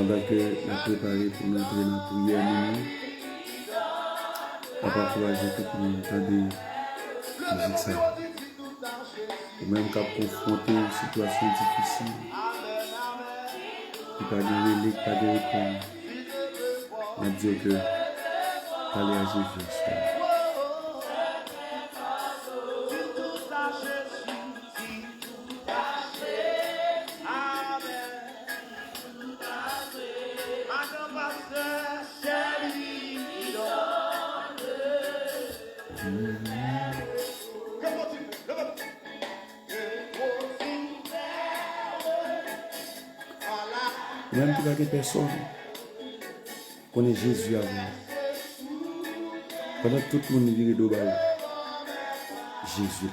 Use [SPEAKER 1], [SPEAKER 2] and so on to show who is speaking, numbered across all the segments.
[SPEAKER 1] pendant que nous préparons pour nous entrer dans la prière, nous avons encouragé tout le monde à entendre la musique. Ou même qu'à confronter une situation difficile, et pas de relique, pas de réponse. On dit que parler à Jésus. Même qu'il y a des personnes qui connaissent Jésus avant. Pendant que tout le monde vit de bas, Jésus là.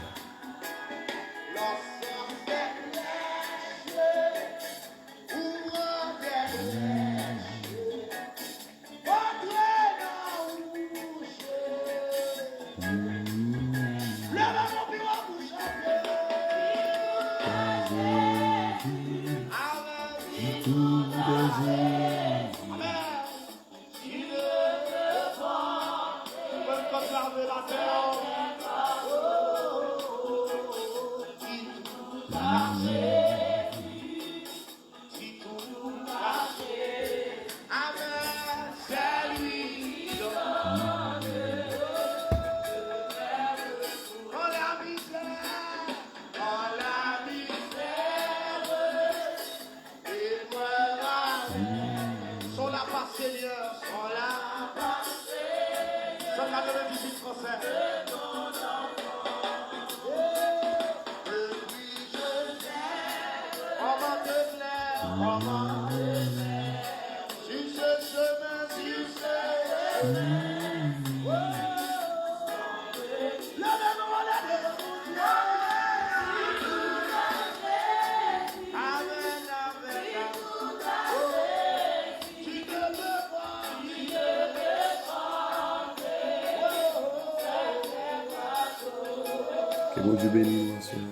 [SPEAKER 1] Que bon Dieu bénisse, mon Seigneur.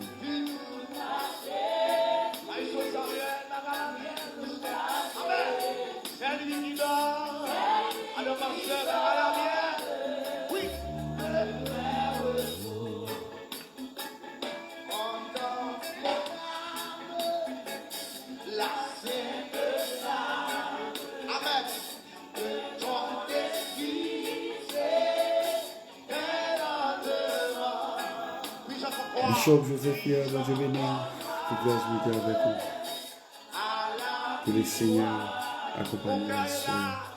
[SPEAKER 1] Bishop Joseph Pierre, bon Dieu bénisse, que grâce vous avec nous. Que le Seigneur accompagne la soeur.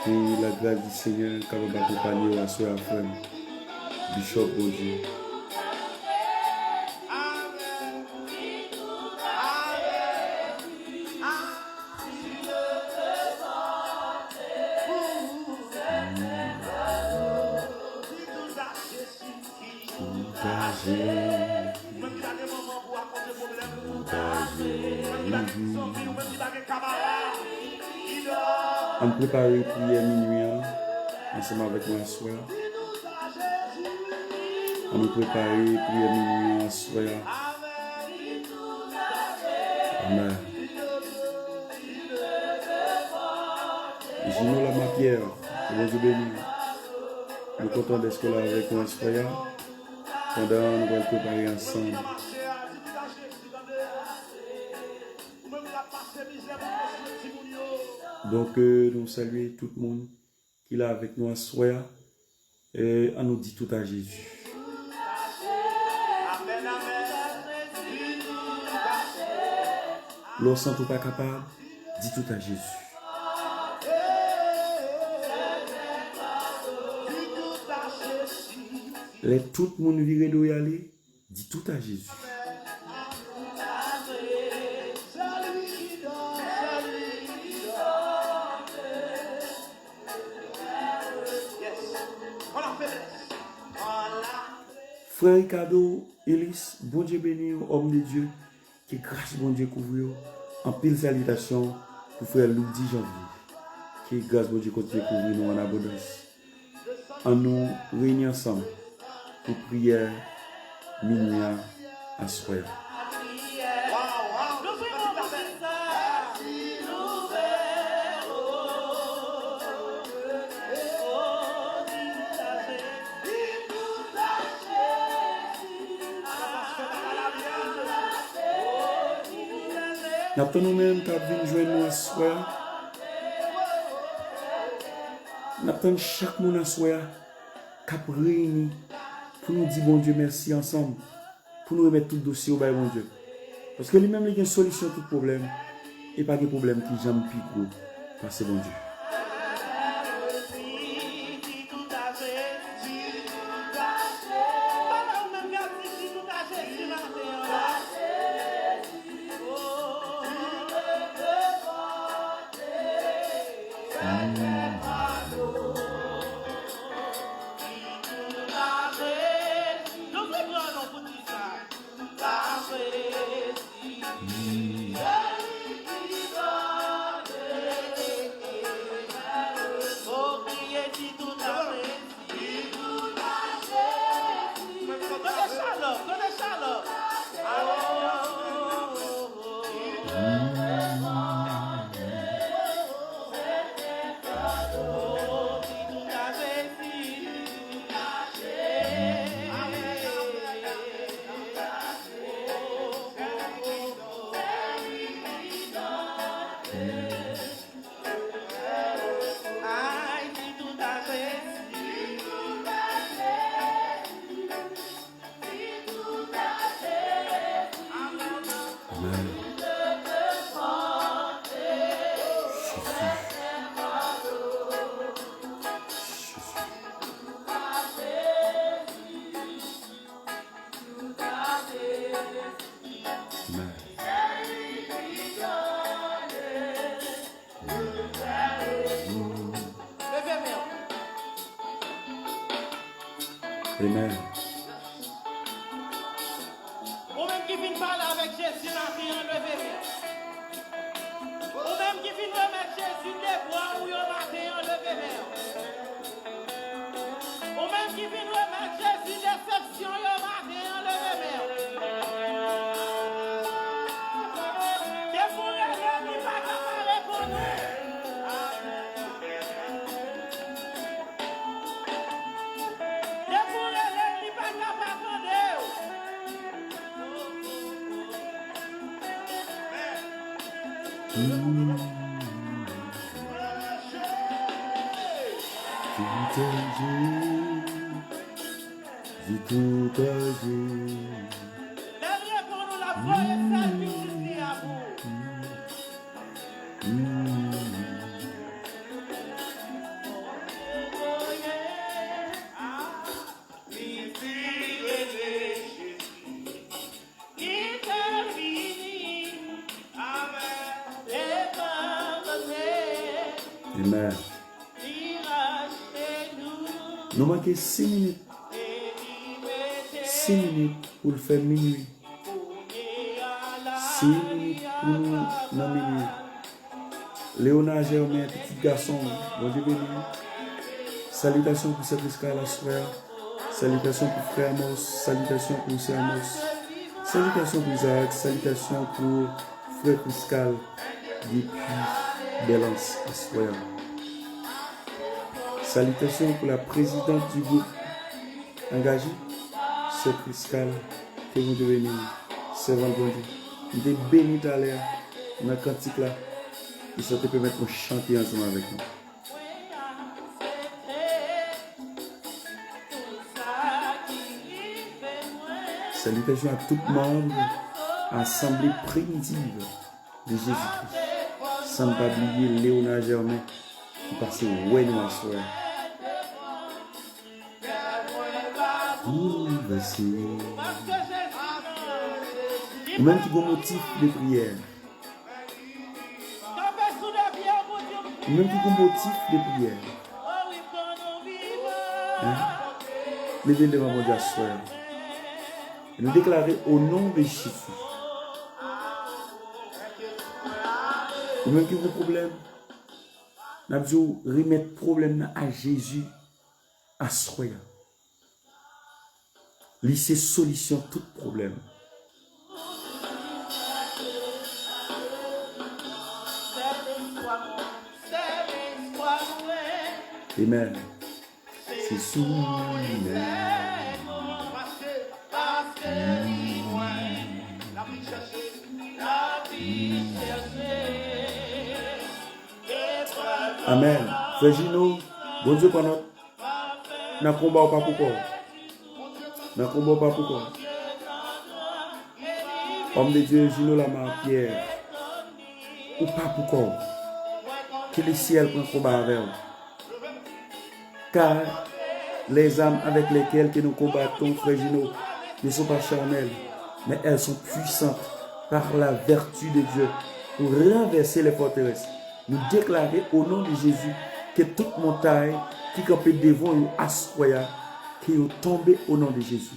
[SPEAKER 1] Que la grâce du Seigneur capable d'accompagner la soeur à frère. Bishop, bon Dieu. On prépare une prière minuit ensemble avec ma soeur. On prépare une prière minuit soir. Amen. Gino la ma pierre, que Dieu bénisse. Nous sommes contents d'être là avec moi soir. Pendant nous allons préparer ensemble. Donc, nous saluons tout le monde qui est là avec nous ce soir et on nous dit tout à Jésus. Lorsqu'on n'est pas capable, dis tout à Jésus. Les tout le monde vire d'où y aller, dis tout à Jésus. Frère Ricardo, Elis, bon Dieu béni, homme de Dieu, que grâce bon Dieu couvre, en pile salutation pour frère Loudi Janvier, que grâce bon Dieu continue couvrir nous en abondance. En nous réunir ensemble pour prier minuit à soir. Nous nous-mêmes qui venons joindre nous à soir. Nous attendons chaque monde à soir qui a réuni pour nous dire bon Dieu merci ensemble. Pour nous remettre tout le dossier au bail bon Dieu. Parce que lui-même, il y a une solution à tout problème. Et pas de problème qui jamais plus gros. Parce que bon Dieu. Amen.
[SPEAKER 2] Ou même qui vient parler avec Jésus, matin, levez-vous. Ou même qui vient remettre Jésus des bois ou yon matin, levez-vous. Ou même qui vient remettre Jésus déception, yon matin, levez-vous. Que pour elle, il va pas pour nous.
[SPEAKER 1] Tout à Dieu.
[SPEAKER 2] Derrière pour nous la foi et celle qui nous dit à vous.
[SPEAKER 1] Amen. Nous manquons 6 minutes. 6 minutes pour le faire minuit. 6 minutes pour nous dans minuit. Léonard Germain, petit garçon, bon Dieu béni. Salutations pour cette escale à soir. Salutations pour frère Amos. Salutations pour Sœur Amos. Salutations pour Isaac. Salutations pour frère Pascal depuis Belance à soir. Salutations pour la présidente du groupe engagé, Sœur Pascal, que vous devenez servant bon Dieu. Nous êtes bénis à l'air dans le cantique là. Et ça te permet de chanter ensemble avec nous. Salutations à tout membre, assemblée primitive de Jésus-Christ. Sans pas oublier Léonard Germain qui passe ouais nous à soir. Ou même qui a un motif de prière. Ou même qui a un motif de prière. Hein? Levez devant mon Dieu à soir. Et nous déclarer au nom de Jésus. Ou même qui a un problème. Nous avons remettre le problème à Jésus à soir. Laissez solution tout problème. Amen. C'est sous Amen. Frère Gino, bon Dieu pendant. N'a combat ou pas pourquoi. N'a combat ou pas pourquoi. Homme de Dieu, Gino Lamar Pierre. Ou pas pourquoi. Que le ciel prend combat avec vous. Car les âmes avec lesquelles que nous combattons, frère Gino, ne sont pas charnelles, mais elles sont puissantes par la vertu de Dieu pour renverser les forteresses. Nous déclarer au nom de Jésus que toute montagne qui campait devant nous assoya, qui est tombée au nom de Jésus.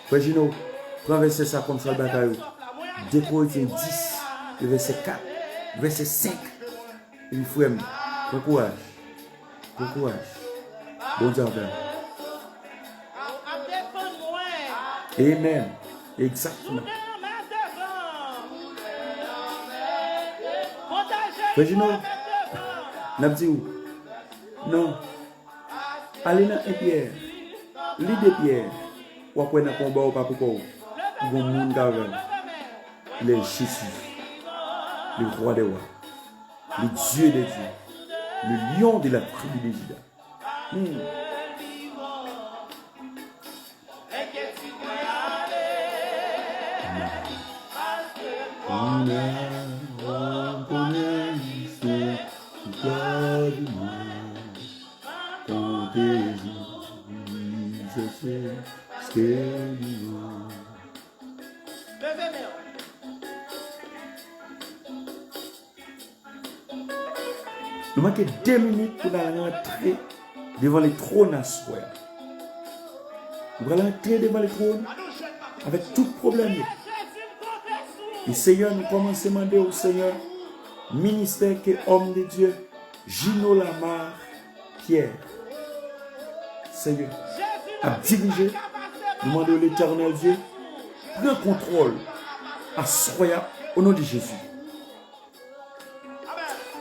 [SPEAKER 1] Frère Gino, prends verset ça comme ça le bataille. 2 Corinthiens 10, verset 4, verset 5. Il faut aimer. Bon courage. Bon courage. Bon Dieu. Amen. Exactement. Frère Gino, n'a dit où? Non. Allez dans un pierre. Lis des pierres. Ou après dans combat ou pas pourquoi. Pour le monde avec. Le Jésus. Le roi des rois. Le Dieu des dieux. Le lion de la tribu de Juda. Nous manquons 2 minutes pour aller rentrer devant les trônes à soi. Nous allons entrer devant les trônes avec tout problème. Et Seigneur, nous commençons à demander au Seigneur, ministère que homme de Dieu, Gino Lamar Pierre. Seigneur, à diriger, demander à l'éternel Dieu, prends contrôle à soi au nom de Jésus.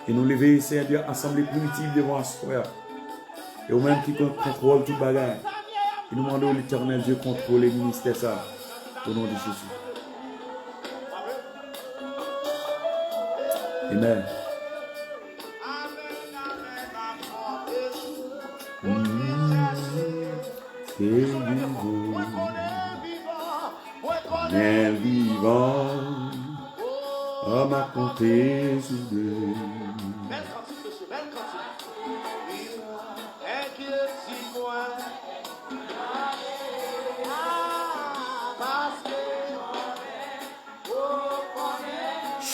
[SPEAKER 1] Et nous lever, Seigneur Dieu, assemblée primitive devant Assoya. Et au même qui contrôle tout bagage. Et nous demandons à l'éternel Dieu contrôler le ministère ça. Au nom de Jésus. Amen. Bien vivant, à ma compter sous deux.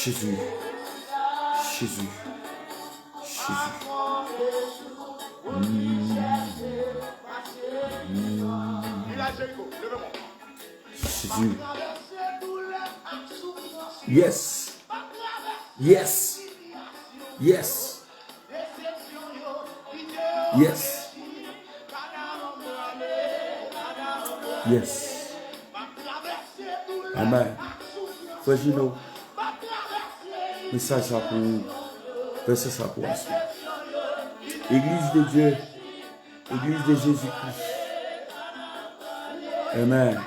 [SPEAKER 1] Jésus, Jésus, Jésus. Jésus. Yes. Yes. Yes. Yes. Yes. Amen. Frère Gino, message ça pour vous. Verset ça pour vous. Église de Dieu. Église de Jésus-Christ. Amen.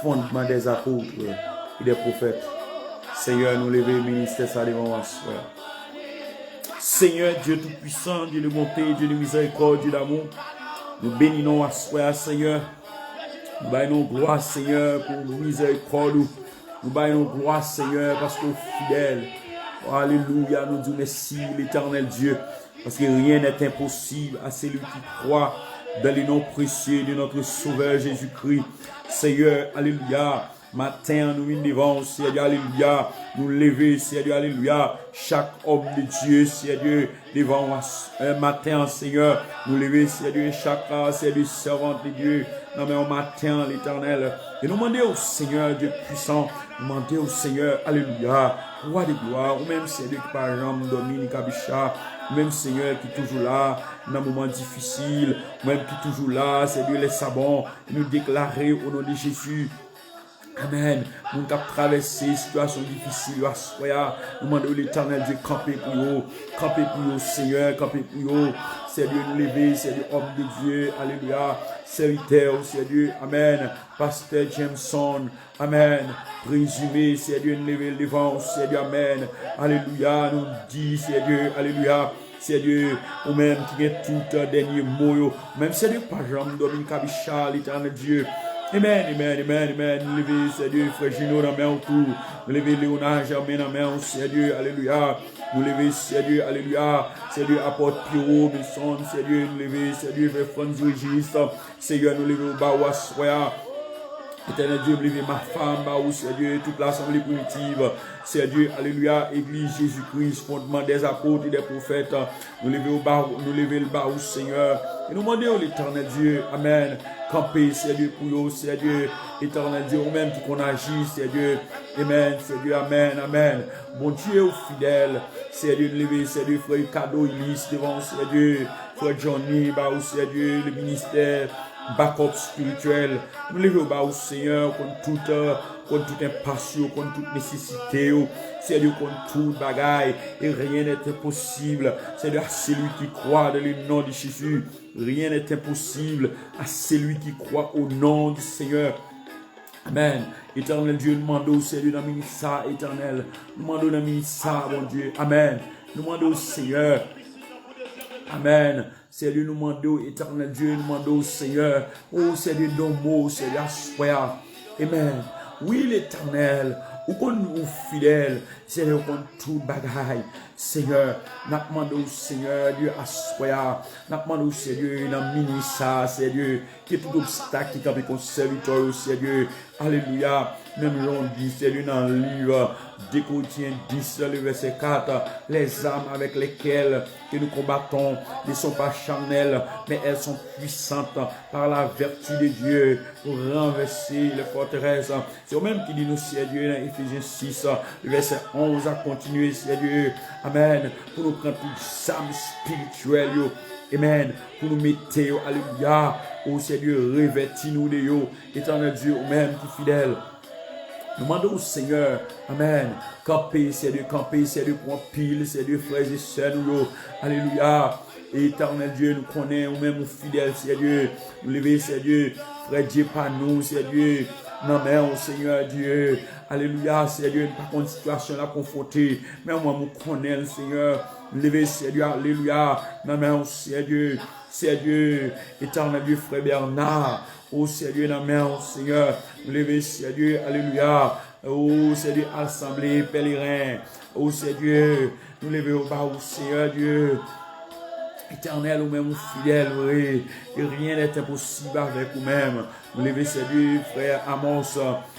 [SPEAKER 1] Fondement des apôtres et des prophètes. Seigneur, nous lever ministère ça devant moi. Seigneur, Dieu Tout-Puissant, Dieu de bonté, Dieu de miséricorde, Dieu d'amour. Nous bénissons à soi, Seigneur. Nous baillons gloire, Seigneur, pour miséricorde. Nous baillons gloire, Seigneur, parce que fidèle. Alléluia, nous disons merci, l'éternel Dieu. Parce que rien n'est impossible à celui qui croit dans le nom précieux de notre Sauveur Jésus-Christ. Seigneur, alléluia. Matin, nous venons devant, Seigneur, alléluia. Nous lever, Seigneur, alléluia. Chaque homme de Dieu, Seigneur, devant un matin, Seigneur. Nous lever, Seigneur, chaque Seigneur, servante de Dieu. Non, mais au matin, l'éternel. Et nous demander au Seigneur, Dieu puissant. Nous demander au Seigneur, alléluia. Roi de gloire, ou même Seigneur qui par exemple, Dominique Abisha. Même Seigneur qui est toujours là dans un moment difficile, même qui est toujours là, Seigneur les sabots, nous déclarer au nom de Jésus. Amen. Nous avons traversé une situation difficile. Nous demandons l'éternel Dieu camper pour nous. Camper pour nous, Seigneur. Camper pour nous. Seigneur, nous lever. Seigneur, homme de Dieu. Alléluia. serviteur, c'est Dieu, amen, pasteur Jameson, amen, présumé, c'est Dieu, nous lever le devant, c'est Dieu, amen, alléluia, nous dit, c'est Dieu, alléluia, c'est Dieu, ou même qui est tout dernier mot, même c'est Dieu, pas jamais, Dominique Abichal, l'éternel Dieu. Amen, amen, amen, amen. Nous levez, c'est Dieu, frère Gino dans la main autour. Nous levez Léonard Germain dans la main, c'est Dieu, alléluia. Nous levez, c'est Dieu, alléluia. C'est Dieu, apporte Pierrot, Besson, c'est Dieu, nous levez, c'est Dieu, frère Franz Régis. Seigneur, nous levez au Bawa Soya. Éternel Dieu, levez ma femme, Baou, c'est Dieu, toute l'assemblée primitive. C'est Dieu, alléluia, Église Jésus-Christ, fondement des apôtres et des prophètes. Nous levez au Baou, nous levez le Baou, Seigneur. Et nous demandons l'éternel Dieu, amen. Camper, c'est Dieu pour nous, c'est Dieu, éternel Dieu, ou même qu'on agit, c'est Dieu, amen, c'est Dieu, amen, amen. Bon Dieu, fidèle, c'est Dieu, levé, c'est Dieu, frère cadeau, Illis, devant, c'est Dieu, frère Johnny, bah, c'est Dieu, le ministère, backup spirituel, nous levons au bas au Seigneur, contre toute impassion, contre toute nécessité, c'est Dieu contre toute bagaille, et rien n'est impossible, c'est Dieu à celui qui croit dans le nom de Jésus. Rien n'est impossible à celui qui croit au nom du Seigneur. Amen. Éternel Dieu, nous demandons au Seigneur dans le ministère éternel. Nous demandons dans le ministère, mon Dieu. Amen. Nous demandons au Seigneur. Amen. Seigneur, nous demandons, éternel Dieu, nous demandons au Seigneur. Oh, Seigneur, donne-moi, Seigneur, assoya. Amen. Oui, l'éternel. Ou qu'on nous fidèle, Seigneur, qu'on tout bagaille. Seigneur, nous demandons au Seigneur, Dieu, assoya. Nous demandons au Seigneur, dans le ministère, Seigneur, qui est tout obstacle qui est avec ton serviteur, Seigneur. Alléluia. Même l'on dit, Seigneur, dans le livre des Corinthiens 10, le verset 4, les armes avec lesquelles que nous combattons ne sont pas charnelles, mais elles sont puissantes par la vertu de Dieu pour renverser les forteresses. C'est au même qui dit nous, Seigneur, dans Éphésiens 6, le verset 11, à continuer, Seigneur. Amen. Pour nous prendre tout armes spirituelles, yo. Amen. Pour nous mettre, alléluia. Oh Seigneur, revêtis-nous de yo. Éternel Dieu, au même qui est fidèle. Nous demandons au Seigneur, amen, camper, Seigneur, pour un pile, Seigneur, frères et sœurs, nous, alléluia, éternel Dieu, nous connaissons, ou même fidèles, Seigneur, nous lever, Seigneur, frère Dieu, par nous, Seigneur, non, mais, oh Seigneur Dieu, alléluia, Seigneur, pas contre situation là confrontée, mais moi, nous connaissons, Seigneur, lever, Seigneur, alléluia, non, mais, oh Seigneur, éternel Dieu, frère Bernard, oh Seigneur, dans main, oh Seigneur, levez Seigneur, alléluia. Oh Seigneur, assemblée, pèlerin. Oh Seigneur, nous levons au bas, oh Seigneur Dieu. Éternel ou même fidèle, oui. Et rien n'est impossible avec vous-même. Nous levons Seigneur, frère Amos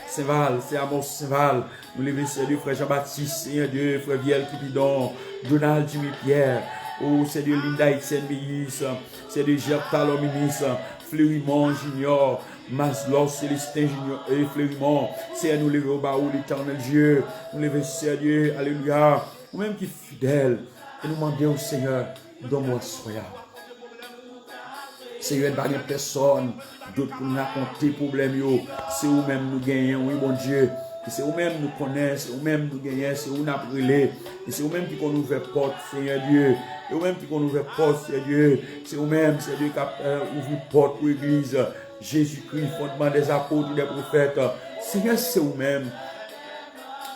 [SPEAKER 1] Saint-Val, c'est Amos Saint-Val. Nous levons Seigneur, frère Jean-Baptiste, Seigneur Dieu, frère Viel Cupidon, Donald Jimmy Pierre. Oh Seigneur, Linda Etienne Béis, Seigneur, Jacques Talominis, Fleurimont Junior, Maslow Célestin Junior et Fleurimont. C'est nous lever au bas où l'éternel Dieu. Nous lever Seigneur, alléluia. Ou même qui est fidèle. Et nous demander au Seigneur, donne-moi soya. Seigneur, il n'y a personne d'autre pour nous raconter problème. C'est vous-même nous gagnons, oui, mon Dieu. C'est vous-même nous connaissons, c'est vous-même nous gagnons, c'est vous nous brûlés. Et c'est vous-même qui nous ouvre porte, Seigneur Dieu. C'est vous-même qui nous ouvre porte, Seigneur Dieu. C'est vous-même, Seigneur Dieu, qui a ouvert porte pour l'église. Jésus-Christ, fondement des apôtres et des prophètes. Seigneur, c'est vous-même.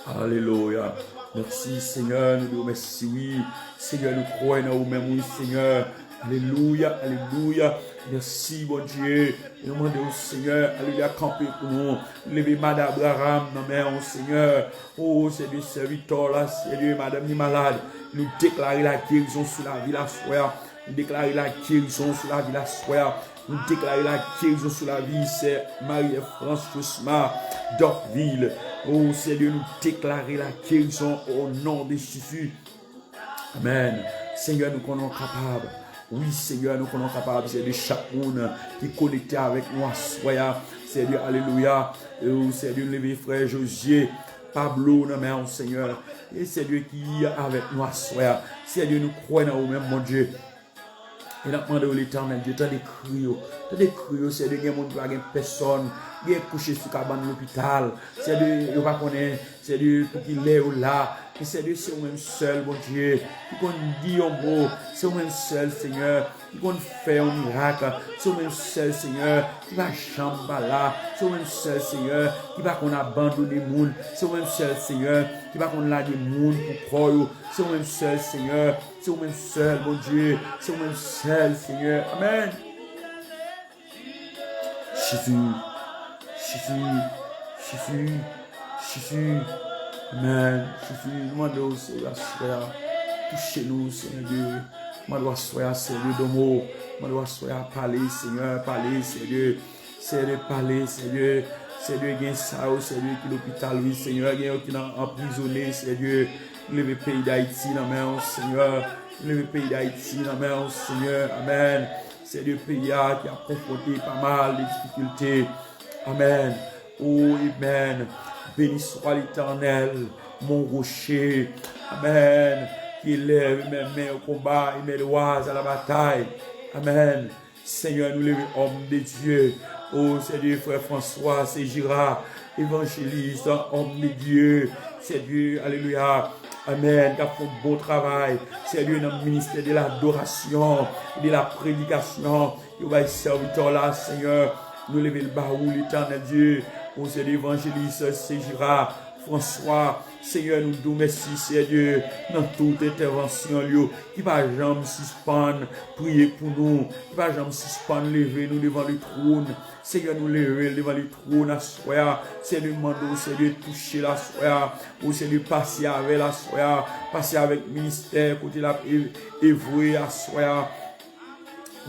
[SPEAKER 1] Alléluia. Merci, Seigneur. Nous nous remercions, oui. Seigneur, nous croyons en vous-même, oui, Seigneur. Alléluia, alléluia. Merci, bon Dieu. Nous demandons au Seigneur, alléluia, camper pour nous. Lever Madame Abraham, non mais au Seigneur. Oh, c'est du serviteur là, Seigneur, Madame est malade. Nous déclarer la guérison sur la vie, la soya. Nous déclarer la guérison sur la vie, la soya. Nous déclarer la guérison sur la vie, c'est Marie-France Chosma, d'Orville. Oh, Seigneur, nous déclarer la guérison au nom de Jésus. Amen. Seigneur, nous connaissons capables. Oui, Seigneur, nous sommes capables, c'est de chaque monde qui est connecté avec nous. Soya, c'est Dieu, alléluia. C'est Dieu, levé frère Josier, Pablo, non, Seigneur. Et c'est Dieu qui est avec nous. Soya, c'est Dieu, nous croyons en vous-même, mon Dieu. Et nous demandons l'éternel Dieu, t'as des cris, c'est Dieu, il y a des personnes qui sont couchées sur cabane de l'hôpital. C'est Dieu, il va connaître, c'est Dieu, pour qu'il est là. Et c'est Dieu, c'est vous-même seul, bon Dieu, qui qu'on dit un mot, c'est vous-même seul, Seigneur, qui qu'on fait un miracle, c'est vous-même seul, Seigneur, qui va chamber là, c'est vous-même seul, Seigneur, qui va qu'on abandonne les monde, c'est vous-même seul, Seigneur, qui va qu'on l'a des monde pour croire, c'est vous-même seul, Seigneur, c'est vous-même seul, bon Dieu, c'est vous-même seul, Seigneur, Amen. Jésus, Jésus, Jésus, Amen. Jésus, demandons au Seigneur, touchez-nous, Seigneur Dieu. Demandons à Seigneur d'homo. Demandons à parler, Seigneur, parler, Seigneur. Seigneur, parler, Seigneur. Seigneur, gagne ça, Seigneur, qui l'hôpital, oui, Seigneur, gagne qui est emprisonné, Seigneur. Lève le pays d'Haïti, Amen, Seigneur. Lève le pays d'Haïti, Amen, Seigneur, Amen. C'est le pays qui a confronté pas mal de difficultés. Amen. Oh, Amen. Béni soit l'Éternel, mon rocher. Amen. Qui lève mes mains au combat et mes doigts à la bataille. Amen. Seigneur, nous lèvons homme de Dieu. Oh, c'est Dieu, frère François, c'est Girard, évangéliste, homme de Dieu. C'est Dieu, alléluia. Amen, qui a fait un bon travail. C'est Dieu dans le ministère de l'adoration, de la prédication. Il va être serviteur là, Seigneur. Nous lever le baou, l'Éternel Dieu. Oh, c'est l'évangéliste, c'est Girard, François. Seigneur, nous nous merci, c'est Dieu, dans toute intervention, qui va jamais suspendre, prier pour nous, qui va jamais suspendre, lever nous devant le trône. Seigneur, nous lever devant le trône, à soya. C'est Dieu, demandons, c'est Dieu, toucher la soya. Ou c'est Dieu, passer avec la soya, passer avec le ministère, côté la évoué à soya.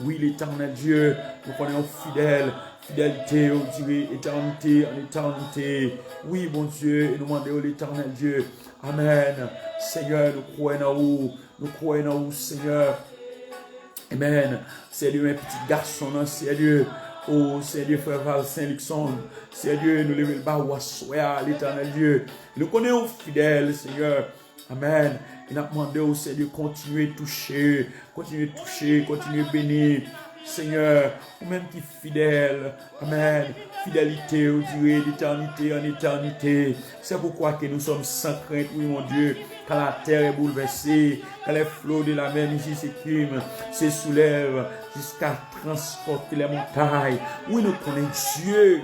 [SPEAKER 1] Oui, l'Éternel Dieu, nous connaissons fidèles. Fidélité, on dirait éternité en éternité. Oui, bon Dieu, et nous demandons l'Éternel Dieu. Amen. Seigneur, nous croyons en vous. Nous croyons en vous, Seigneur. Amen. C'est Dieu, mes petits garçons, c'est Dieu. Oh, c'est Dieu, frère Val Saint-Luxon. C'est Dieu, nous levons le bas ou à l'Éternel Dieu. Nous connaissons fidèles, Seigneur. Amen. Et nous demandons, c'est Dieu, continuer à toucher, continuer à bénir. Seigneur, ou même qui est fidèle, amen, fidélité, on dirait d'éternité en éternité. C'est pourquoi que nous sommes sans crainte, oui mon Dieu, quand la terre est bouleversée, quand les flots de la mer ici s'écriment, se soulèvent jusqu'à transporter les montagnes. Oui, nous connaissons Dieu,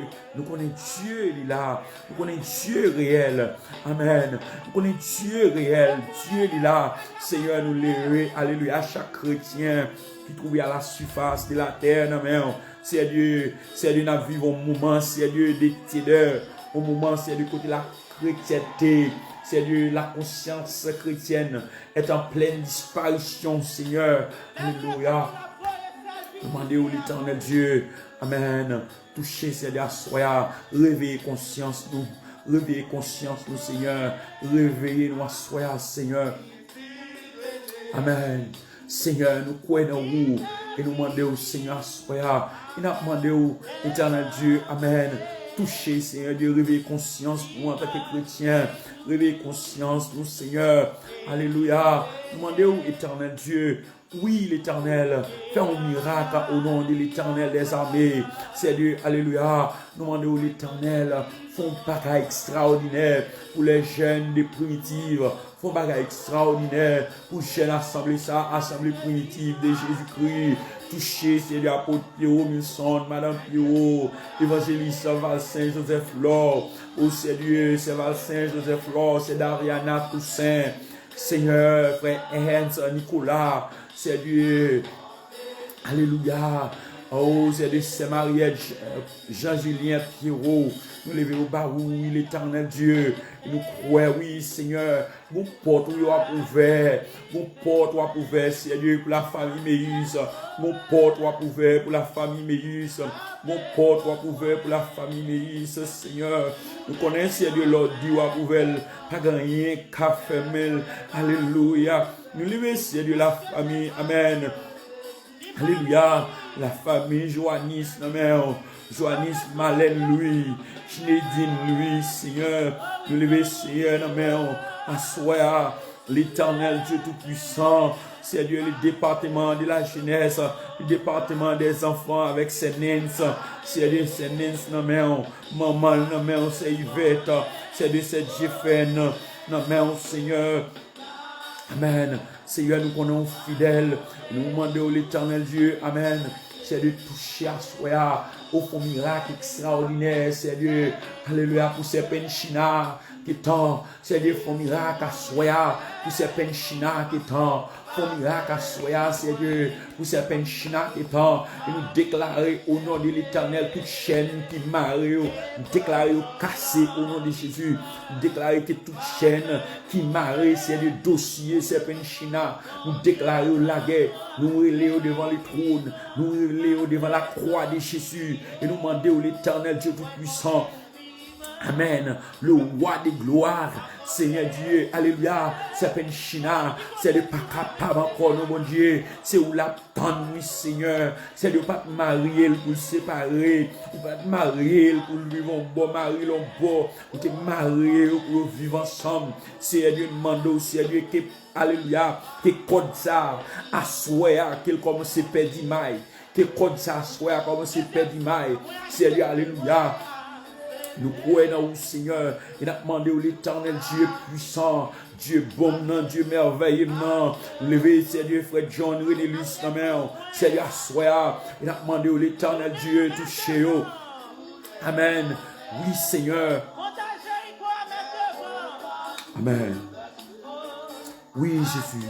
[SPEAKER 1] il est là, nous connaissons Dieu réel, amen, nous connaissons Dieu réel, Dieu il est là, Seigneur, nous l'érons, alléluia, chaque chrétien qui trouve à la surface de la terre, amen. C'est Dieu, nous vivons un moment, c'est Dieu des ténèbres, au moment, c'est du côté de la chrétienté, c'est Dieu, la conscience chrétienne est en pleine disparition, Seigneur, alléluia. Demandez au l'Éternel Dieu, amen, touchez ces soya, réveillez conscience nous, Seigneur, réveillez nous, soya, Seigneur, amen. Seigneur, nous croyons en vous et nous demandons au Seigneur, soya, et nous demandons au Éternel Dieu, amen. Touchez, Seigneur Dieu, réveillez conscience pour nous en tant que chrétiens, réveillez conscience nous, Seigneur, alléluia. Demandez au Éternel Dieu. Oui, l'Éternel, fais un miracle au nom de l'Éternel des armées. C'est Dieu, alléluia. Nous demandons à l'Éternel, font un bagage extraordinaire pour les jeunes des primitives. Font un bagage extraordinaire pour les jeunes assemblée primitive de Jésus-Christ. Touché, c'est l'apôtre Pierrot Milson, Madame Pierrot, évangéliste Val Saint-Joseph Laure. Oh, c'est Dieu, c'est Val Saint-Joseph Laure, c'est Dariana Toussaint. Seigneur, frère Ernst Nicolas, c'est Dieu. Alléluia. Oh, c'est Dieu, c'est Mariette, Jean-Julien Pierrot. Nous levons au barou, l'Éternel Dieu. Et nous croyons, oui, Seigneur. Mon porte, oui, ouvert. Mon porte, ouvert, c'est Dieu, pour la famille Méus. Mon porte, ouvert pour la famille Méus. Mon porte, ouvert pour la famille Méus, Seigneur. Nous connaissons, c'est Dieu, l'ordre, ouvert. Pas gagné, café, mel. Alléluia. Nous levons, c'est Dieu, la famille. Amen. Alléluia. La famille Joannis, amen. Joannis, Malène, lui. Schneidine, lui, Seigneur. Nous levons, Seigneur, amen. Assoya, l'Éternel Dieu Tout-Puissant. C'est Dieu, le département de la jeunesse, le département des enfants avec ses nens. C'est Dieu, ses nens, amen. Maman, amen, c'est Yvette. C'est Dieu, c'est Jeffen. Non, mais Seigneur. Amen. Seigneur, nous connaissons fidèles. Nous demandons l'Éternel Dieu. Amen. C'est de toucher à soi au fond miracle extraordinaire. C'est Dieu. Alléluia. Pour ces penchina qui tant. C'est Dieu font miracle à soi. Pour ces penchina qui tant. Font miracle à soi. C'est Dieu. Pour ces penchina qui tant. Et nous déclarer au nom de l'Éternel toute chaîne qui marie. Nous déclarer cassé au nom de Jésus. Nous déclarer que toute chaîne qui marie. C'est le dossier. C'est penchina. Nous déclarer la guerre. Nous relèvons devant les trônes. Nous relèvons devant la croix de Jésus. Et nous demandons l'Éternel Dieu Tout-Puissant. Amen. Le roi de gloire, Seigneur Dieu, alléluia. C'est penchina, c'est de pas capable encore, non, mon Dieu. C'est où la tendre, Seigneur. C'est de pas te marier pour le séparer. Ou pas te marier pour vivre en bon mari, en bon. Ou te marier pour vivre ensemble. C'est Dieu demande, c'est Dieu qui, alléluia, qui code ça, à souhait, qu'il commence à perdre maille. Qui code ça, à souhait, commence à perdre maille. C'est Dieu, alléluia. Nous croyons au Seigneur. Il a demandé au l'Éternel Dieu puissant, Dieu bon, Dieu merveilleux. Levez, c'est Dieu, frère John, Renélus, c'est Dieu, assoya. Il a demandé au l'Éternel Dieu, touchez-vous. Amen. Oui, Seigneur. Amen. Oui, Jésus.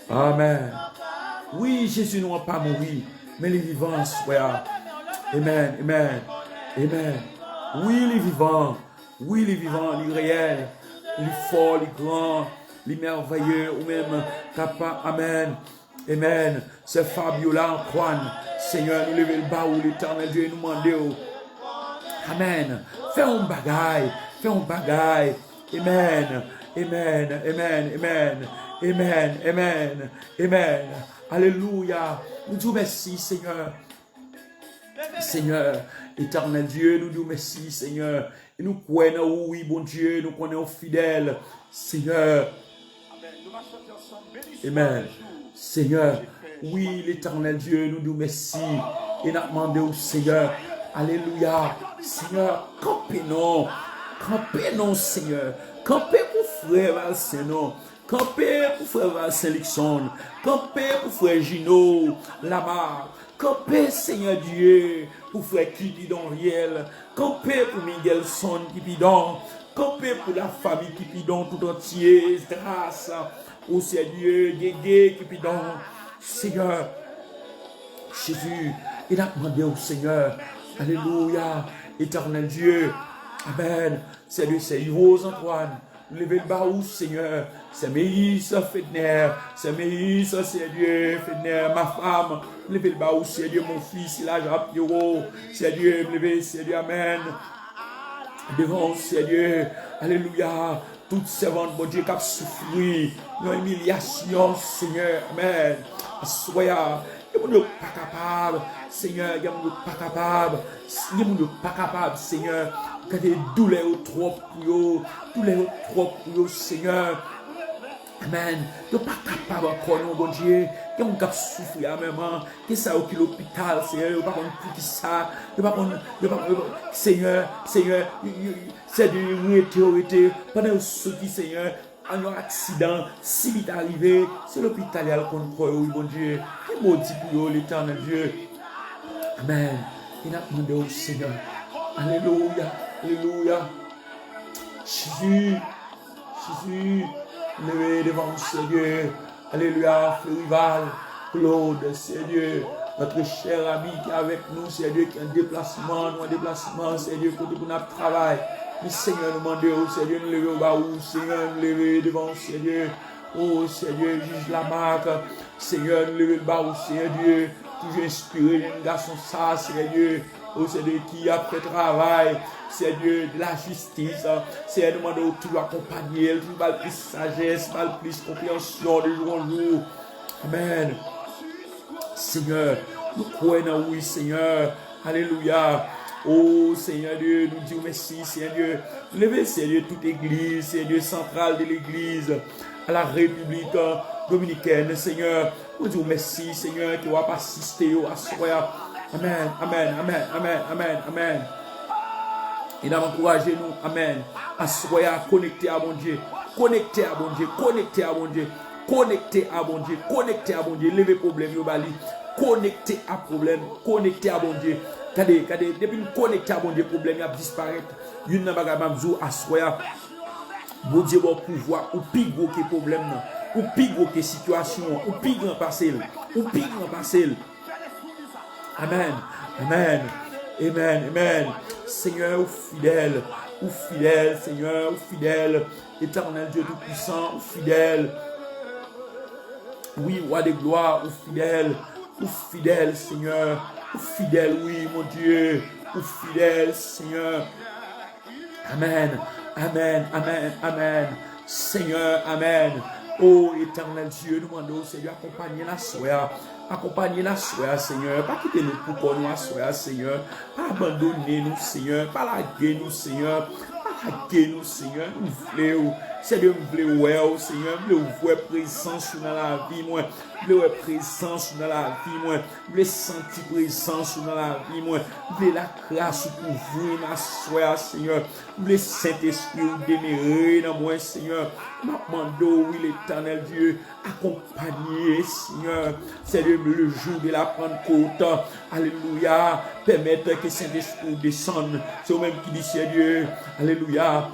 [SPEAKER 1] Amen. Oui, Jésus n'a pas mouru, mais les vivants, assoya. Amen. Amen. Amen. Oui, les vivants, les réels, les forts, les grands, les merveilleux, ou même capables. Amen. Amen. C'est Fabiola Antoine. Seigneur, nous levons le bas où l'Éternel Dieu nous demande. Amen. Fais un bagaille. Fais un bagaille. Amen. Amen. Amen. Amen. Amen. Amen. Amen. Alléluia. Nous disons merci, Seigneur. Seigneur, éternel Dieu, nous disons merci, Seigneur. Et nous croyons, oui, bon Dieu, nous connaissons fidèles, Seigneur. Amen. Seigneur, oui, l'éternel Dieu, nous disons merci. Et nous demandons au Seigneur, alléluia, Seigneur, campez-nous, Seigneur. Campez pour frère Valsénon. Campez pour frère Valsénixon. Campez pour frère Gino, Lamar. Campez, Seigneur Dieu, pour frère Kipidon Riel. Campez pour Miguelson Kipidon. Campez pour la famille Kipidon tout entier. Grâce au Seigneur, Guégué Kipidon. Seigneur, Jésus, il a demandé au Seigneur, alléluia, éternel Dieu. Amen. C'est lui, c'est Rose Antoine. Levez le baou, Seigneur. C'est Méis, Fedner. C'est Méis, c'est Dieu, Fedner, ma femme. Levez le baou, c'est Dieu, mon fils, il a Japiro. C'est Dieu, levez, c'est Dieu, Amen. Devant, c'est Dieu, alléluia. Toutes ces ventes, mon Dieu, qui a souffert. Une humiliation, Seigneur, Amen. Soyez. Il n'y a pas capable, Seigneur, il n'y a pas capable, il n'y a pas capable, Seigneur, que des douleurs trop pour eux, Seigneur. Amen. Il n'y a pas capable encore, non, bon Dieu. Il y a un gars souffrir à même temps. Qui ça au l'hôpital, Seigneur. Il n'y a pas pour ça. Il n'y a pas Seigneur, c'est de réalité. Pendant que ce qui, Seigneur, un accident, si vite arrivé, c'est l'hôpital qu'on croit, oui, bon Dieu. Et maudit pour l'éternel Dieu. Amen. Il a demandé au Seigneur. Alléluia. Alléluia. Jésus. Levez devant le Seigneur. Alléluia. Rival. Claude, Seigneur. Notre cher ami qui est avec nous, c'est Dieu qui a un déplacement, c'est Dieu pour notre travail. Mais Seigneur, nous demandons, Seigneur, nous lever au bas, Seigneur, nous lever devant, Seigneur. Oh, Seigneur, juge la marque. Seigneur, nous lever le bas, Seigneur Dieu. Toujours inspiré, un garçon ça, Seigneur Dieu. Oh, Seigneur, qui a fait travail. Seigneur, de la justice. Seigneur, nous demandons tout accompagner, tout mal plus sagesse, mal plus compréhension de jour en jour. Amen. Seigneur, nous croyons, oui, Seigneur. Alléluia. Oh Seigneur Dieu, nous disons merci, Seigneur Dieu. Levez, Seigneur, toute église, Seigneur centrale de l'église, à la République dominicaine, Seigneur. Nous disons merci, Seigneur, qui va pas assister à soi. Amen, amen, amen, amen, amen, amen. Et d'encourager nous, amen, à soi, à connecter à mon Dieu. connecté à bon Dieu, connecté à bon Dieu, connecté à bon Dieu, connecté à bon Dieu, levez problème yo bali, connecté à problème, connecté à bon Dieu. Kade, depuis nous connecter à bon Dieu, problème a disparaître. Une nan bagay mamzou assoya. Bon Dieu bon pouvoir ou pi gros que problème nan, ou pi gros que situation, ou pi grand passé, ou pi grand passé. Amen. Amen. Amen. Amen. Seigneur ou fidèle, Seigneur, ou fidèle, éternel Dieu tout-puissant, ou fidèle. Oui, roi de gloire, ou fidèle, Seigneur, ou fidèle, oui, mon Dieu, ou fidèle, Seigneur. Amen, amen, amen, amen. Seigneur, amen. Oh, éternel Dieu, nous demandons, Seigneur, accompagnez la soeur, Seigneur. Pas quitter nous pour qu'on nous assoie, Seigneur. Pas abandonner nous, Seigneur. Pas laguer nous, Seigneur. Pas laguer nous, Seigneur. Nous voulons, Seigneur, nous voulons, Seigneur. Nous voulons présence dans la vie, moi. Nous voulons présence dans la vie, moi. Nous voulons sentir présence dans la vie, moi. Nous voulons la grâce pour vous, ma soeur, Seigneur. Nous voulons Saint-Esprit demeurer dans moi, Seigneur. M'appelons, oui, l'éternel Dieu, accompagner, Seigneur. Seigneur, le jour de la Pentecôte, alléluia, permettre que Saint-Esprit descende. C'est au même qui dit, Seigneur, alléluia.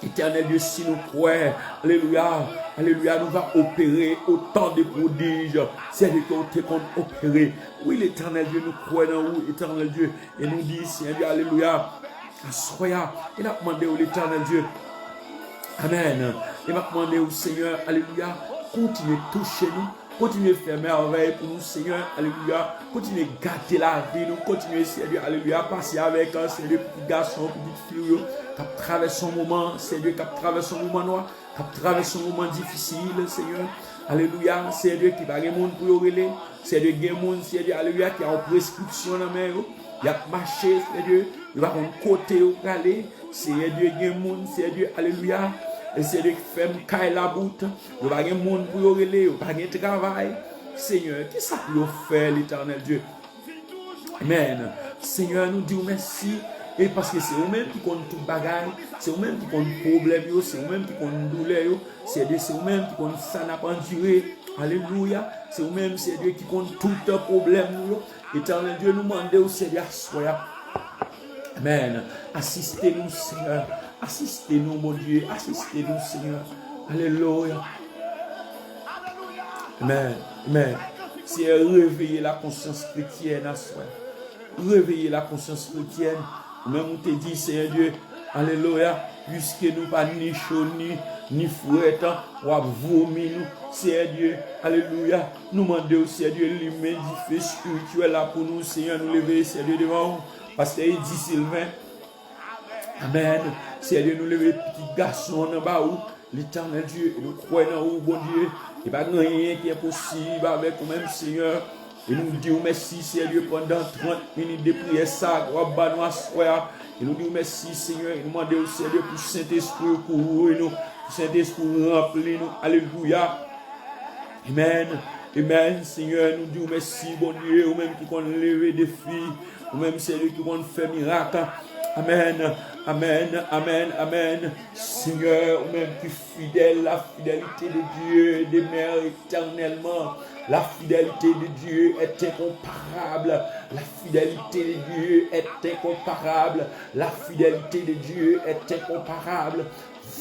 [SPEAKER 1] Éternel Dieu, si nous croyons, alléluia, alléluia, nous va opérer autant de prodiges. C'est Dieu qui compte opérer. Oui, l'éternel Dieu, nous croyons dans vous, éternel Dieu. Et nous dit, Seigneur, alléluia, soyez, il a demandé au l'éternel Dieu. Amen. Il m'a demandé au Seigneur, alléluia, continuez à toucher nous. Continuez à faire merveille pour nous, Seigneur. Alléluia. Continuez à gâter la vie. Nous continuez, Seigneur. Alléluia. Passer avec un Seigneur, petit garçon, petite fille, qui traverse un moment, Seigneur, qui traverse un moment noir, qui traverse un moment difficile, Seigneur. Alléluia. Seigneur, qui va y avoir pour y relayer. Seigneur, il y a des gens, Seigneur, alléluia, qui a une prescription dans la main. Il y a marché, Seigneur. Il va un côté au aller. Seigneur, il y a des gens, Seigneur, alléluia. Et c'est de faire caille la boute. Il n'y a pas de monde pour y relayer. Il n'y a pas de travail. Seigneur, qu'est-ce que vous faire, l'éternel Dieu? Amen. Seigneur, nous disons merci. Et parce que c'est vous-même qui compte tout bagaille. C'est vous-même qui compte problème. C'est vous-même qui compte douleur. C'est vous-même qui compte ça n'a pas enduré. Alléluia. C'est vous-même, c'est Dieu qui compte tout problème. Éternel Dieu, nous demandons, Seigneur, soyez. Amen. Assistez-nous, Seigneur. Assistez-nous, mon Dieu. Assistez-nous, Seigneur. Alléluia. Amen. Amen. C'est réveiller la conscience chrétienne à soi. Réveiller la conscience chrétienne. Même on te dit, Seigneur Dieu, alléluia, puisque nous pas ni chaud ni fouette, ou à vomir nous, Seigneur Dieu, alléluia. Nous demandons, Seigneur Dieu, l'humain du feu spirituel là pour nous, Seigneur, nous lever, Seigneur Dieu, devant vous. Parce qu'il dit Sylvain, amen. Seigneur, nous lever petit garçon en bas où l'éternel Dieu, nous croyons en vous, bon Dieu. Il n'y a pas rien qui est possible avec vous-même, Seigneur. Et nous disons merci, Seigneur, pendant 30 minutes de prière, ça, et nous disons merci, Seigneur. Et nous demandons au Seigneur pour Saint-Esprit couvrir nous, pour Saint-Esprit remplir nous. Alléluia. Amen. Amen, Seigneur. Nous disons merci, bon Dieu, ou même qui vont lever des filles, ou même Seigneur qui vont faire miracle. Amen, amen, amen, amen. Seigneur, ou même qui fidèle, la fidélité de Dieu demeure éternellement. La fidélité de Dieu est incomparable. La fidélité de Dieu est incomparable. La fidélité de Dieu est incomparable.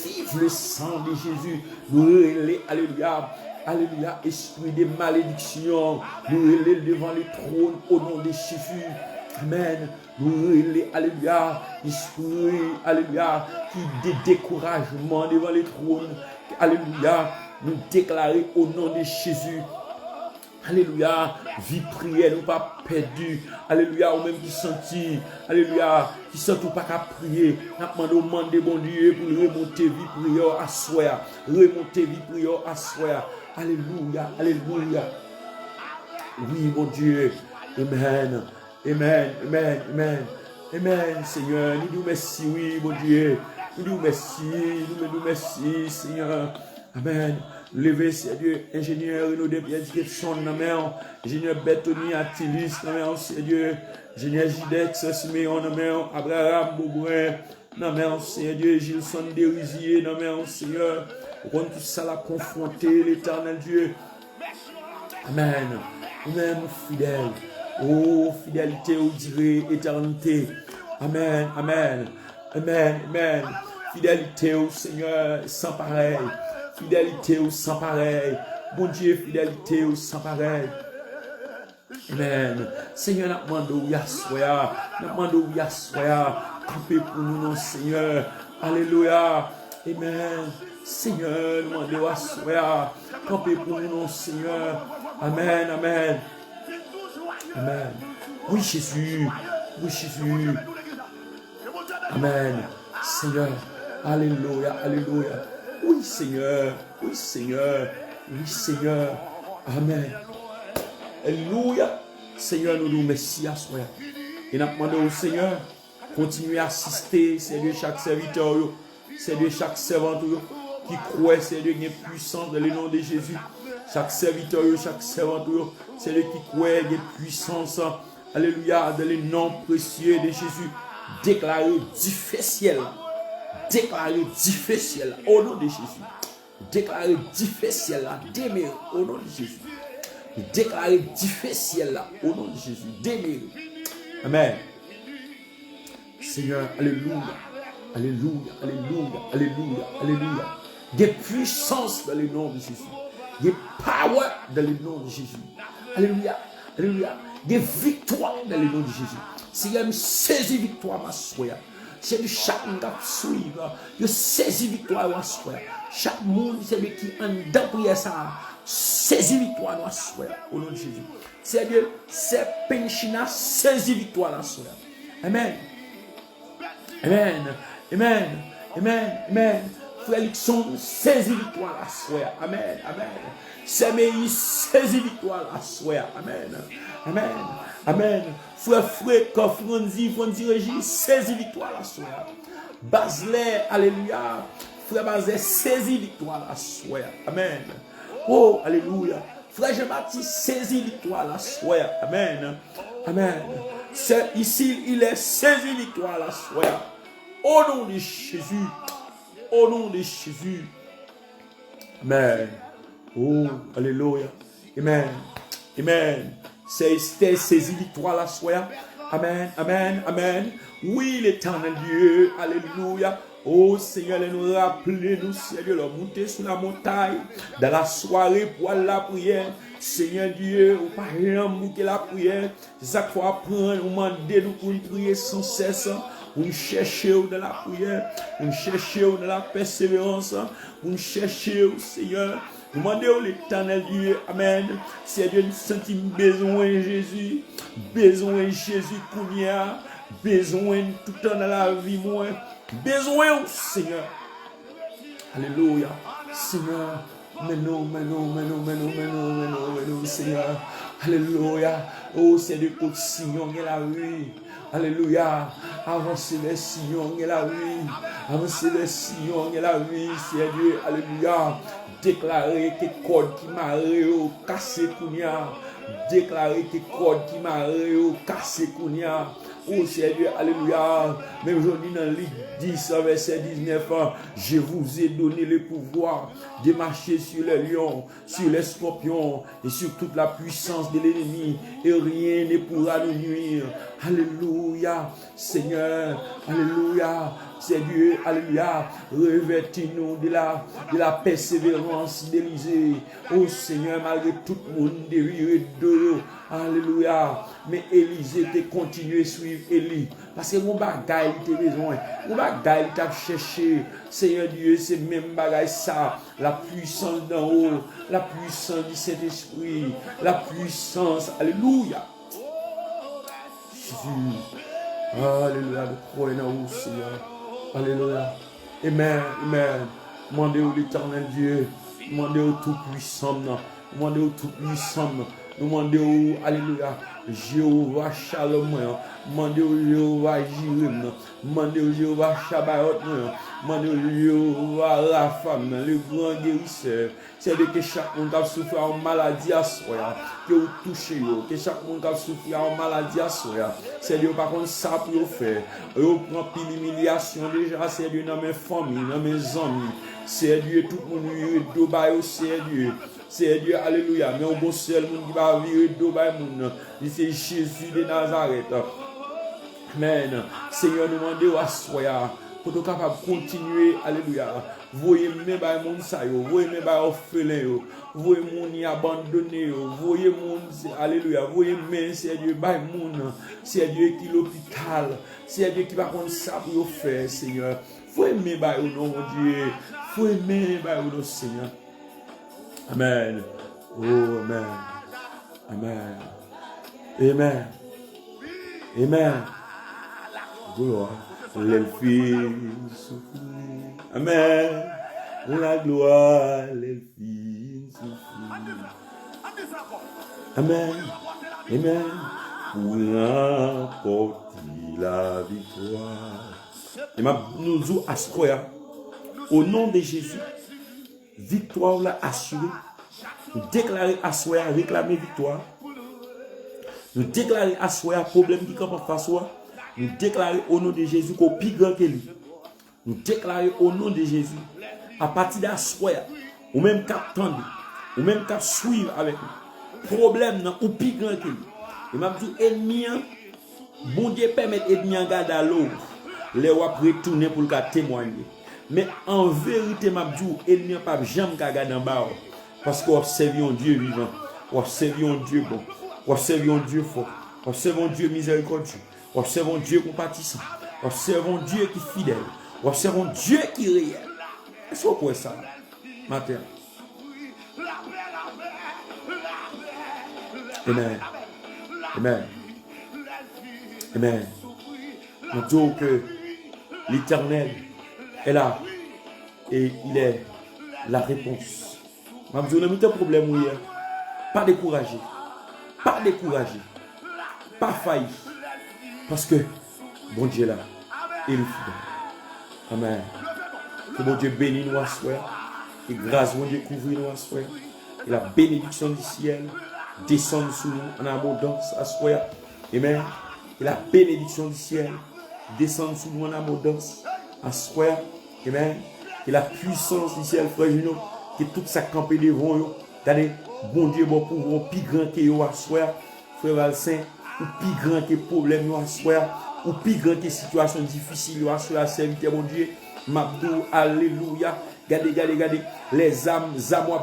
[SPEAKER 1] Vive le sang de Jésus. Nous relais, alléluia. Alléluia, esprit de malédiction. Nous relais devant le trône au nom de Jésus. Amen. Nous relais, alléluia, esprit, alléluia, qui de découragement devant le trône. Alléluia, nous déclarer au nom de Jésus. Alléluia, vie prière, nous pas perdu. Alléluia, ou même qui sentit, alléluia, qui sent tout pas qu'à prier. Nous demandons, bon Dieu, pour remonter vie prière à soi. Remonter vie prière à soi. Alléluia, alléluia. Oui, mon Dieu. Amen. Amen, amen, amen. Amen, Seigneur. Nous disons merci, oui, mon Dieu. Nous disons merci, nous disons merci, Seigneur. Amen. Levez, Seigneur, ingénieur, nous devons dire son nom, ingénieur Bethany Attilis, Seigneur, ingénieur Jidex, Simeon, Abraham, Bougouin, Non, mais Seigneur Dieu, Gilson Dérisier, non, mais Seigneur, on tout ça la confronter, l'éternel Dieu. Amen. Amen, fidèle. Oh, fidélité, au durée, éternité. Amen, amen. Amen, amen. Fidélité au Seigneur, sans pareil. Fidélité au sans pareil. Bon Dieu, fidélité au sans pareil. Amen. Seigneur, nous demandons Yahsoya. Nous demandons Yahsoya. Campez pour nous, non, Seigneur. Alléluia. Amen. Seigneur, nous demandons Yahsoya. Campez pour nous, non, Seigneur. Amen, amen. Amen. Oui, Jésus. Oui, Jésus. Amen. Seigneur. Alléluia, alléluia. Oui, Seigneur. Oui, Seigneur. Oui, Seigneur. Amen. Alléluia. Seigneur, nous nous remercions à soi. Et nous demandons au Seigneur, continuer à assister, Seigneur, chaque serviteur, Seigneur, chaque servante qui croit, Seigneur, qu'il y a puissance dans le nom de Jésus. Chaque serviteur, chaque servante, Seigneur, qui croit, qu'il y a puissance, alléluia, dans le nom précieux de Jésus. Déclarer difficile. Déclarer difficile au nom de Jésus. Déclarer difficile, déméré au nom de Jésus. Déclarer difficile au nom de Jésus. Déméré. Amen. Seigneur, alléluia. Alléluia, alléluia, alléluia, alléluia. Des puissances dans le nom de Jésus. Des power dans le nom de Jésus. Alléluia, alléluia. Des victoires dans le nom de Jésus. Si il y a une saisie victoire, ma soeur. C'est de chaque monde qui suit. Il saisit victoire, ma soeur. Chaque monde, c'est de qui en dedans prière ça. Saisis victoire, ma soeur. Au nom de Jésus. C'est de c'est penchina, saisis victoire, ma soeur. Amen. Amen. Amen. Amen. Amen. Frère Lixon, saisis victoire, la soeur. Amen. Amen. C'est meilleur, saisis victoire, la soeur. Amen. Amen. Amen. Frère Franzi Régis, saisis victoire, la soeur. Basley, alléluia. Frère Basley, saisis victoire, la soeur. Amen. Oh, alléluia. Frère Jean-Baptiste, saisis victoire, la soeur. Amen. Amen. Ici, il est saisi victoire, la soeur. Au nom de Jésus. Au nom de Jésus. Amen. Oh, alléluia. Amen. Amen. C'est saisi victoire la soeur. Amen. Amen. Amen. Oui, l'éternel Dieu. Alléluia. Oh Seigneur, nous rappeler, nous Seigneur, leur monter sur la montagne, dans la soirée pour la prière. Seigneur Dieu, ou pas rien manquer la prière. C'est ça qu'il faut apprendre, nous demander, nous pour prier sans cesse. Nous chercher dans la prière, nous chercher dans la persévérance, nous chercher au Seigneur. Nous demandons l'éternel Dieu, amen. Seigneur, nous sentons besoin de Jésus, besoin de Jésus qu'on y a, besoin tout le temps dans la vie, moi. Besoin au Seigneur. Alléluia. Seigneur, mais non, Seigneur. Alléluia. Oh, c'est de côté Seigneur, il la vie. Alléluia. Avancez les Sillons et la vie. Avancez les Sillons et la vie. C'est Dieu. Alléluia. Déclarer que code qui m'a cassé Kounia. Déclarer que code qui m'a cassé Kounia. Oh Seigneur, alléluia. Même aujourd'hui dans le 10, verset 19, je vous ai donné le pouvoir de marcher sur les lions, sur les scorpions et sur toute la puissance de l'ennemi. Et rien ne pourra nous nuire. Alléluia. Seigneur, alléluia. C'est Dieu, alléluia. Revêtez-nous de la persévérance d'Élisée. Oh Seigneur, malgré tout le monde déviré de alléluia. Mais Élisée te continue à suivre Élie. Parce que mon bagaille te besoin. Mon bagaille t'a cherché. Seigneur Dieu, c'est même bagaille ça. La puissance d'en haut. La puissance du Saint-Esprit. La puissance. Alléluia. Jésus. Alléluia. De croire en vous, Seigneur. Alléluia. Amen. Amen. Demandez au l'éternel Dieu. Demandez au tout-puissant. Demandez au tout-puissant. nous demandons, alléluia, Jéhovah Shalom, demandons Jéhovah Jirem, demandons Jéhovah Shabbat, demandons Jéhovah Rapha, le grand guérisseur. C'est de que chaque monde qui souffre en maladie à soi, que vous touchez, que chaque monde qui souffre en maladie à soi. C'est de par contre ça pour faire. Vous prenez pile humiliation déjà, c'est de dans mes familles, dans mes amis. C'est Dieu, tout le monde Dubaï, c'est Dieu. C'est Dieu, alléluia. Mais au bon seul monde qui va vivre Dubaï, c'est Jésus de Nazareth. Amen. Seigneur, nous demandons à soi pour être capable de continuer, alléluia. Voyez mes bails moun sa yo, voyez mes bails orphelins yo, voyez moun y abandonné yo, voyez moun, alléluia, voyez mes, c'est Dieu bail moun, c'est Dieu qui l'hôpital, c'est Dieu qui va prendre ça pour faire, Seigneur. Voyez mes bails au nom de Dieu, voyez mes bails au nom Seigneur. Amen. Oh, amen. Amen. Amen. Amen. Gloire. L'elfine souffle. Amen. La gloire, l'elfine souffle. Amen. Amen. Pour remporter la victoire. Et nous nous assurons au nom de Jésus. Victoire là assurée. Nous déclarer assuré, réclamer victoire. Nous déclarer assuré, problème qui campe en face. Nous déclarer au nom de Jésus qu'au plus grand que lui. Nous déclarer au nom de Jésus, à partir d'assuré, ou même cap tendre, ou même cap suivre avec nous. Problème non, ou plus grand que lui. Et m'a dit ennemi, bon Dieu permet ennemi en garde à l'eau. Les wap retourner pour le témoigner. Mais en vérité, m'a dit ennemi pas jamais garder en bas. Parce qu'on observe un Dieu vivant, on observe un Dieu bon, on observe un Dieu fort, on observe un Dieu miséricordieux, on observe un Dieu compatissant, on observe un Dieu qui est fidèle, on observe un Dieu qui est réel. Est-ce que vous pouvez ça, matin? Amen. Amen. Amen. Nous disons que l'Éternel est là et il est la réponse. Je vous ai mis un problème hier. Pas découragé. Pas découragé. Pas failli. Parce que bon Dieu là, il est fidèle. Amen. Que bon Dieu bénisse nous à soir. Que grâce bon Dieu couvre nous à soir. Et la bénédiction du ciel descende sur nous en abondance à soir. Amen. Et la bénédiction du ciel descende sur nous en abondance à soir. Amen. Et la puissance du ciel, frère Juno, que tout ça campé devant eux. Regardez, bon Dieu, bon pouvoir, plus grand que vous à soir, frère Valsain, ou plus grand que problème à soir, ou plus grand que situation difficile à soir, serviteur mon Dieu, Mabdou, alléluia. Regardez, les âmes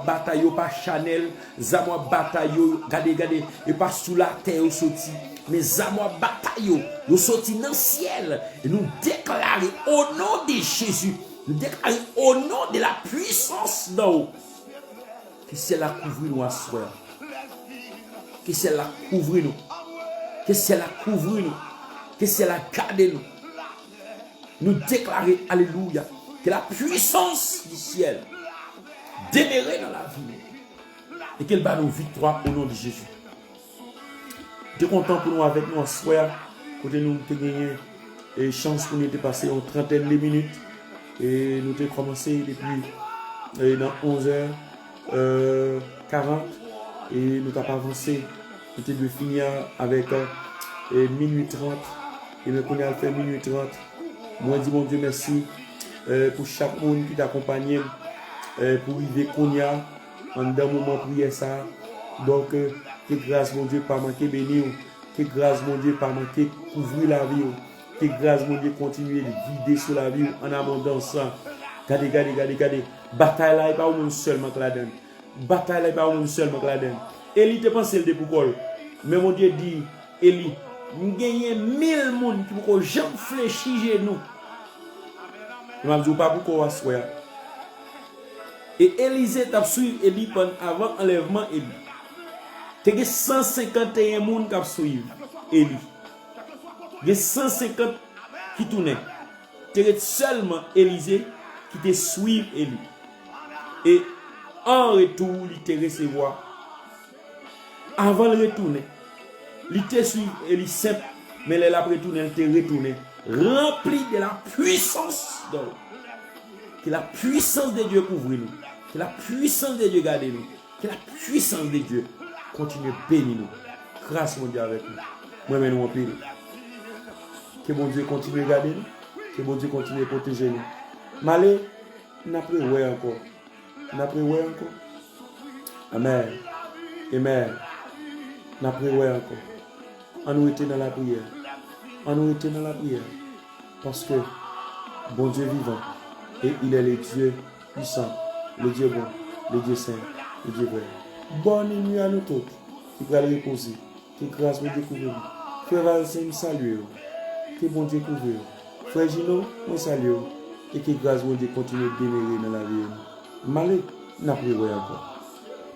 [SPEAKER 1] bataille pas Chanel, âmes bataille, regardez, et pas sous la terre sorti, mais âmes bataille, nous sorti dans le ciel, et nous déclarons au nom de Jésus. Nous déclarons au nom de la puissance d'en haut que c'est la couvrir nous à soir. Que c'est la couvrir nous. Que c'est la couvrir nous. Que c'est la garder nous. Nous déclarons, alléluia, que la puissance du ciel demeure dans la vie. Et qu'elle bat nos victoires au nom de Jésus. Je suis content pour nous avec nous à soir. Côté nous avons gagné et chance pour nous de passer en trentaine de minutes. Et nous avons commencé depuis dans 11h40 et nous avons avancé. Nous avons finir avec minuit 30 et nous avons fait minuit 30. Moi, je dis mon Dieu merci pour chaque monde qui t'accompagne pour arriver qu'on y a en un moment prière ça. Donc, que grâce mon Dieu pas manquer béni, que grâce mon Dieu pas manquer couvrir la vie. Que grâce mon Dieu continue de vider sur la vie en abondance. Regardez. Bataille là, il n'y a pas un seul manque là-dedans. Bataille là, il n'y a pas un seul manque là-dedans. Élie te pense le pour mais mon Dieu dit, Élie, nous gagnons 1000 personnes qui ne jamais fléchir chez nous. Je ne dis pas pourquoi on va. Et Élisée t'a suivi Élie avant l'enlèvement Élie. Il y a 151 personnes qui ont suivi Élie. Il y a 150 qui tournaient. C'est seulement Élisée qui te suivi Élie. Et en retour, il te recevoir avant de retourner, il était sur et il simple, mais il a retourné, il était retourné, rempli de la puissance d'or. Que la puissance de Dieu couvre nous, que la puissance de Dieu garde nous, que la puissance de Dieu continue à bénir nous. Grâce mon Dieu avec nous. Moi-même nous en pile. Que bon Dieu continue à garder nous, que bon Dieu continue à protéger nous. Malé, n'a pas ouais encore. N'a pas ouais encore. Amen. Amen. N'a pas ouais encore. On nous était dans la prière. On nous était dans la prière. Parce que bon Dieu vivant. Et il est le Dieu puissant, le Dieu bon, le Dieu saint, le Dieu vrai. Bonne nuit à nous tous qui va le reposer. Que grâce vous découvrir. Frère Valsin, nous salue. Que bon Dieu couvre. Frère Gino, nous salue. Et que grâce vous Dieu continue de demeurer dans la vie. Malé, n'a plus rien encore.